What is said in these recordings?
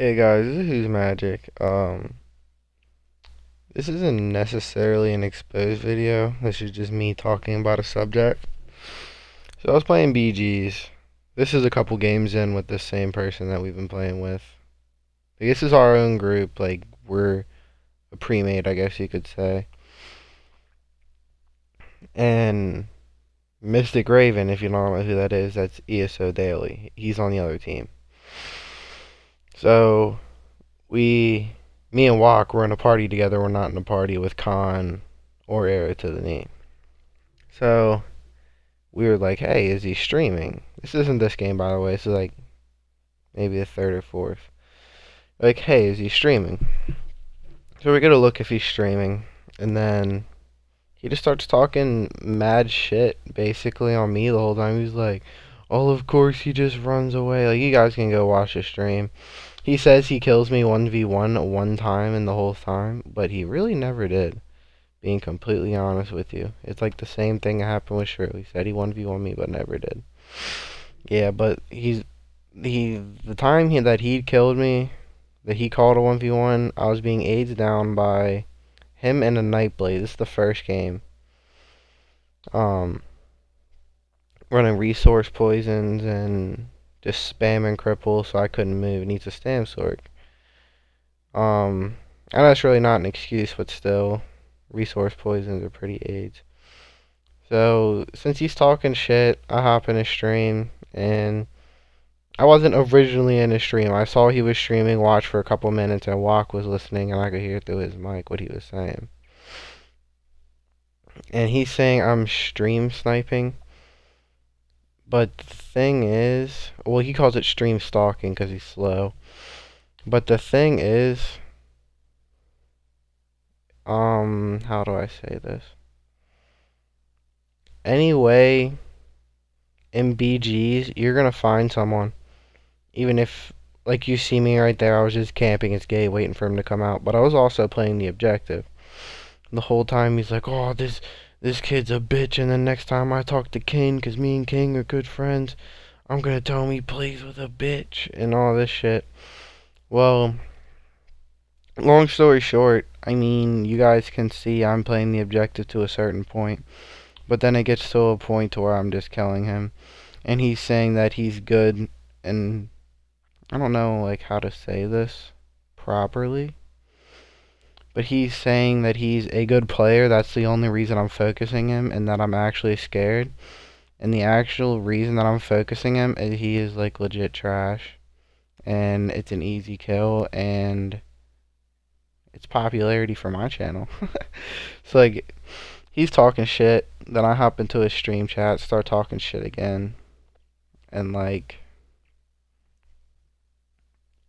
Hey guys, this is Magic. This isn't necessarily an exposed video. This is just me talking about a subject. So I was playing BGs. This is a couple games in with the same person that we've been playing with. Like, this is our own group. Like, we're a pre-made, I guess you could say. And Mistickraven, if you don't know who that is, that's ESO Daily. He's on the other team. So me and Walk, we're in a party together. We're not in a party with Khan or Arrow to the knee. So we were like, hey, is he streaming? This isn't this game, by the way. This is like maybe the third or fourth. Like, hey, is he streaming? So we're gonna look if he's streaming, and then he just starts talking mad shit basically on me the whole time. He's like, oh, of course he just runs away. Like, you guys can go watch the stream. He says he kills me 1v1 one time in the whole time, but he really never did. Being completely honest with you. It's like the same thing that happened with Shirley. Said he 1v1 me, but never did. Yeah, but the time that he killed me, that he called a 1v1, I was being AIDS down by him and a Nightblade. This is the first game. Um, Running resource poisons and just spamming cripple so I couldn't move. Needs a stam sword. I know it's really not an excuse, but still, resource poisons are pretty AIDS. So, since he's talking shit, I hop in his stream, and I wasn't originally in his stream. I saw he was streaming, watched for a couple minutes, and Walk was listening, and I could hear through his mic what he was saying. And he's saying I'm stream sniping, but the thing is, well, he calls it stream stalking because he's slow. But the thing is, how do I say this? Anyway, in BGs, you're gonna find someone. Even if, like, you see me right there, I was just camping his gate waiting for him to come out. But I was also playing the objective. The whole time he's like, oh, this kid's a bitch. And then next time I talk to King, because me and King are good friends, I'm gonna tell him he plays with a bitch. And all this shit. Well, long story short, I mean, you guys can see I'm playing the objective to a certain point. But then it gets to a point to where I'm just killing him. And he's saying that he's good, and I don't know like how to say this properly, but he's saying that he's a good player. That's the only reason I'm focusing him, and that I'm actually scared. And the actual reason that I'm focusing him is he is like legit trash, and it's an easy kill, and it's popularity for my channel. So like, he's talking shit, then I hop into his stream chat, start talking shit again, and like,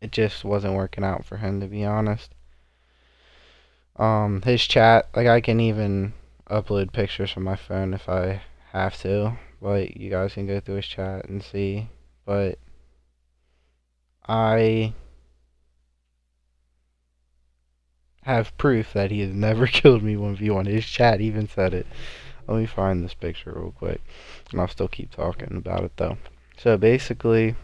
it just wasn't working out for him, to be honest. His chat, like, I can even upload pictures from my phone if I have to, but you guys can go through his chat and see. But I have proof that he has never killed me 1v1. His chat even said it. Let me find this picture real quick, and I'll still keep talking about it though. So basically,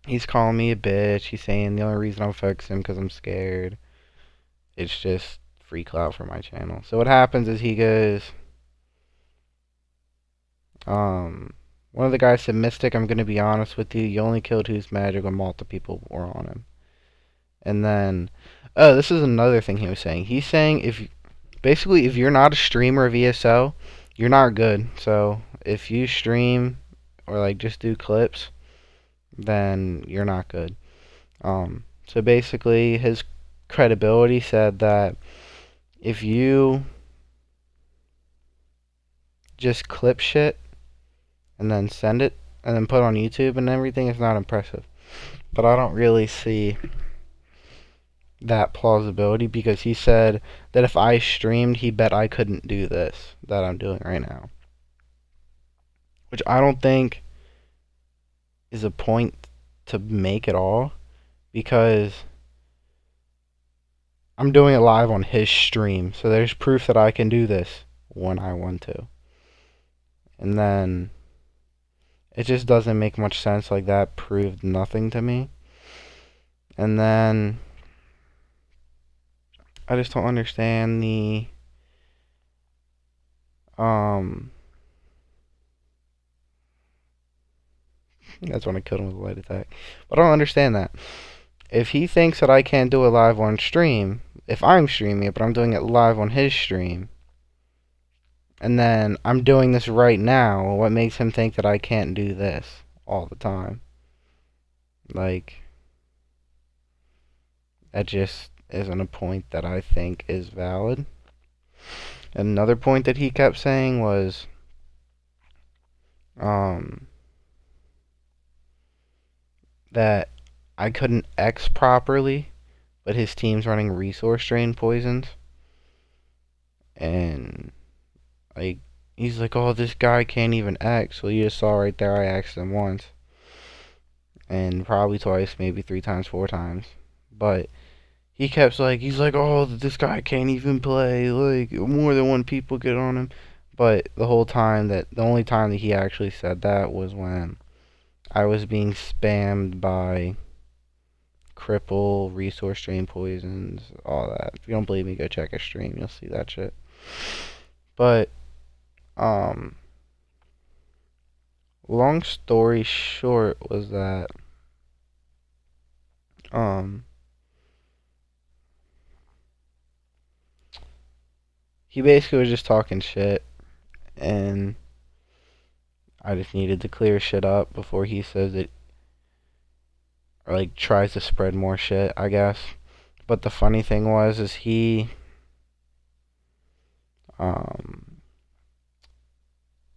he's calling me a bitch. He's saying the only reason I'm focusing because I'm scared. It's just free clout for my channel. So what happens is he goes, one of the guys said, Mystic, I'm gonna be honest with you, you only killed Who's Magic when multiple people were on him. And then, oh, this is another thing he was saying. He's saying basically if you're not a streamer of ESO, you're not good. So if you stream or like just do clips, then you're not good. So basically his credibility said that if you just clip shit and then send it and then put it on YouTube and everything, it's not impressive. But I don't really see that plausibility, because he said that if I streamed, he bet I couldn't do this that I'm doing right now. Which I don't think is a point to make at all, because I'm doing it live on his stream. So there's proof that I can do this when I want to. And then it just doesn't make much sense. Like, that proved nothing to me. And then I just don't understand the that's when I killed him with a light attack. But I don't understand that. If he thinks that I can't do it live on stream, if I'm streaming it, but I'm doing it live on his stream, and then I'm doing this right now, what makes him think that I can't do this all the time? Like, that just isn't a point that I think is valid. Another point that he kept saying was, that I couldn't X properly, but his team's running resource drain poisons. And, like, he's like, oh, this guy can't even X. Well, you just saw right there I X'd him once. And probably twice, maybe 3 times, 4 times. But he kept like, he's like, oh, this guy can't even play. Like, more than one people get on him. But the only time that he actually said that was when I was being spammed by cripple, resource drain poisons, all that. If you don't believe me, go check a stream. You'll see that shit. But, long story short was that, he basically was just talking shit, and I just needed to clear shit up before he says it, or like tries to spread more shit, I guess. But the funny thing was, is he,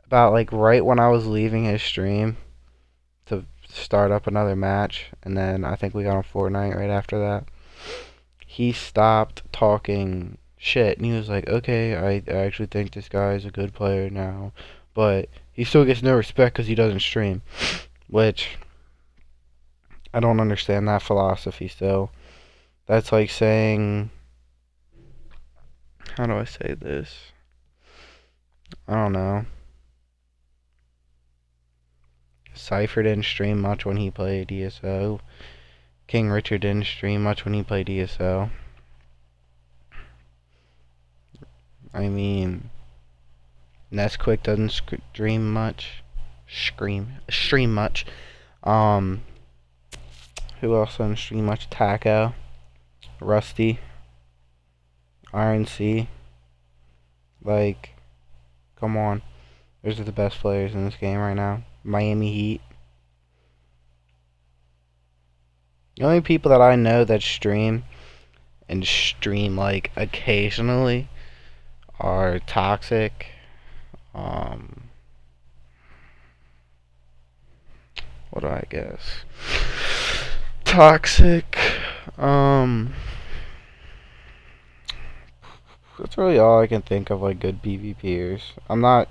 about like right when I was leaving his stream to start up another match, and then I think we got on Fortnite right after that, he stopped talking shit, and he was like, okay, I actually think this guy is a good player now, but he still gets no respect because he doesn't stream, which I don't understand that philosophy still. That's like saying, how do I say this? I don't know. Cypher didn't stream much when he played ESO. King Richard didn't stream much when he played ESO. I mean, Nesquik doesn't stream much. Stream much. Who else doesn't stream much? Taco, Rusty, Iron C. Like, come on. Those are the best players in this game right now. Miami Heat. The only people that I know that stream, and stream like occasionally, are Toxic, what do I guess? Toxic, that's really all I can think of, like, good PvPers. I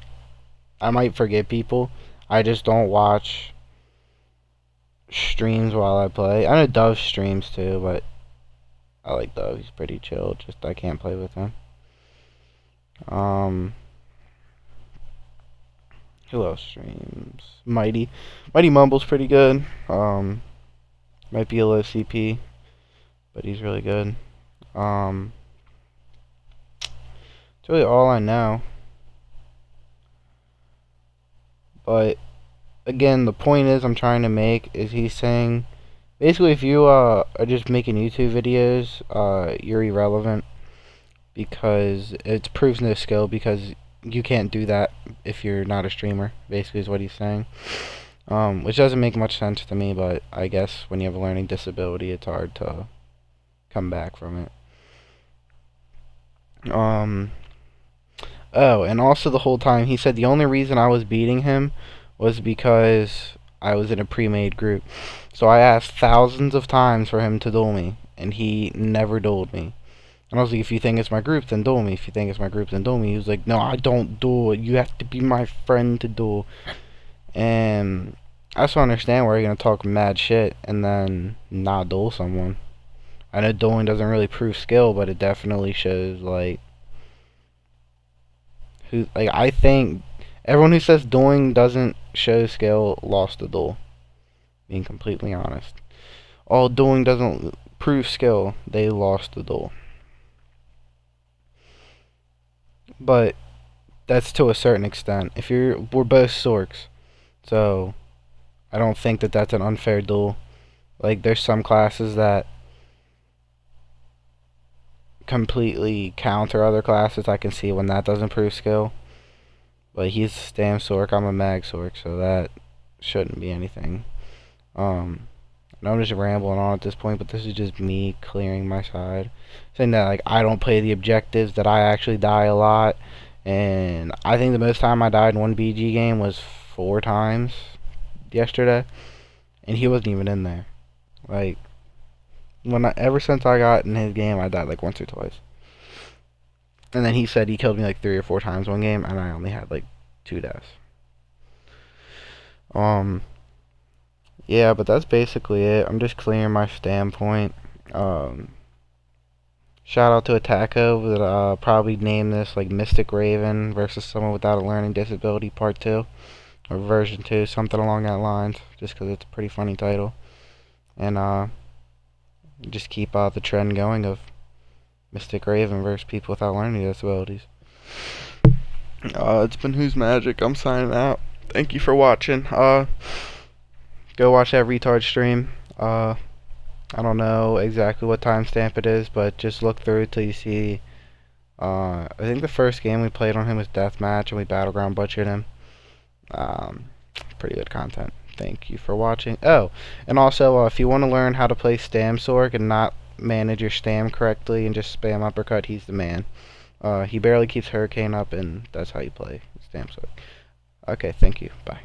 might forget people. I just don't watch streams while I play. I know Dove streams too, but I like Dove. He's pretty chill. Just I can't play with him. Who else streams? Mighty Mumble's pretty good. Might be a low CP, but he's really good. It's really all I know. But again, the point is I'm trying to make is he's saying basically if you are just making YouTube videos, you're irrelevant because it proves no skill because you can't do that if you're not a streamer, basically is what he's saying. Which doesn't make much sense to me, but I guess when you have a learning disability, it's hard to come back from it. Oh, and also the whole time, he said the only reason I was beating him was because I was in a pre-made group. So I asked thousands of times for him to duel me, and he never dueled me. And I was like, if you think it's my group, then duel me. If you think it's my group, then duel me. He was like, no, I don't duel. You have to be my friend to duel. And I just don't understand why you're going to talk mad shit and then not duel someone. I know dueling doesn't really prove skill, but it definitely shows, like, I think everyone who says dueling doesn't show skill lost the duel. Being completely honest. all dueling doesn't prove skill, they lost the duel. But that's to a certain extent. We're both Sorks, so I don't think that that's an unfair duel. Like, there's some classes that completely counter other classes. I can see when that doesn't prove skill. But he's a Stam Sork, I'm a Mag Sork, so that shouldn't be anything. I know I'm just rambling on at this point, but this is just me clearing my side. Saying that, like, I don't play the objectives, that I actually die a lot. And I think the most time I died in one BG game was 4 times yesterday. And he wasn't even in there. Like, ever since I got in his game, I died like once or twice. And then he said he killed me like 3 or 4 times one game, and I only had like 2 deaths. Yeah, but that's basically it. I'm just clearing my standpoint. Shout out to Attacko that probably named this like Mistickraven versus someone without a learning disability part 2 or version 2, something along that lines, just because it's a pretty funny title. And just keep the trend going of Mistickraven versus people without learning disabilities. It's been Who's Magic. I'm signing out. Thank you for watching. Go watch that retard stream. I don't know exactly what timestamp it is, but just look through it till you see. I think the first game we played on him was Deathmatch, and we Battleground butchered him. Pretty good content. Thank you for watching. Oh, and also, if you want to learn how to play Stam Sork and not manage your Stam correctly and just spam uppercut, he's the man. He barely keeps Hurricane up, and that's how you play Stam Sork. Okay, thank you. Bye.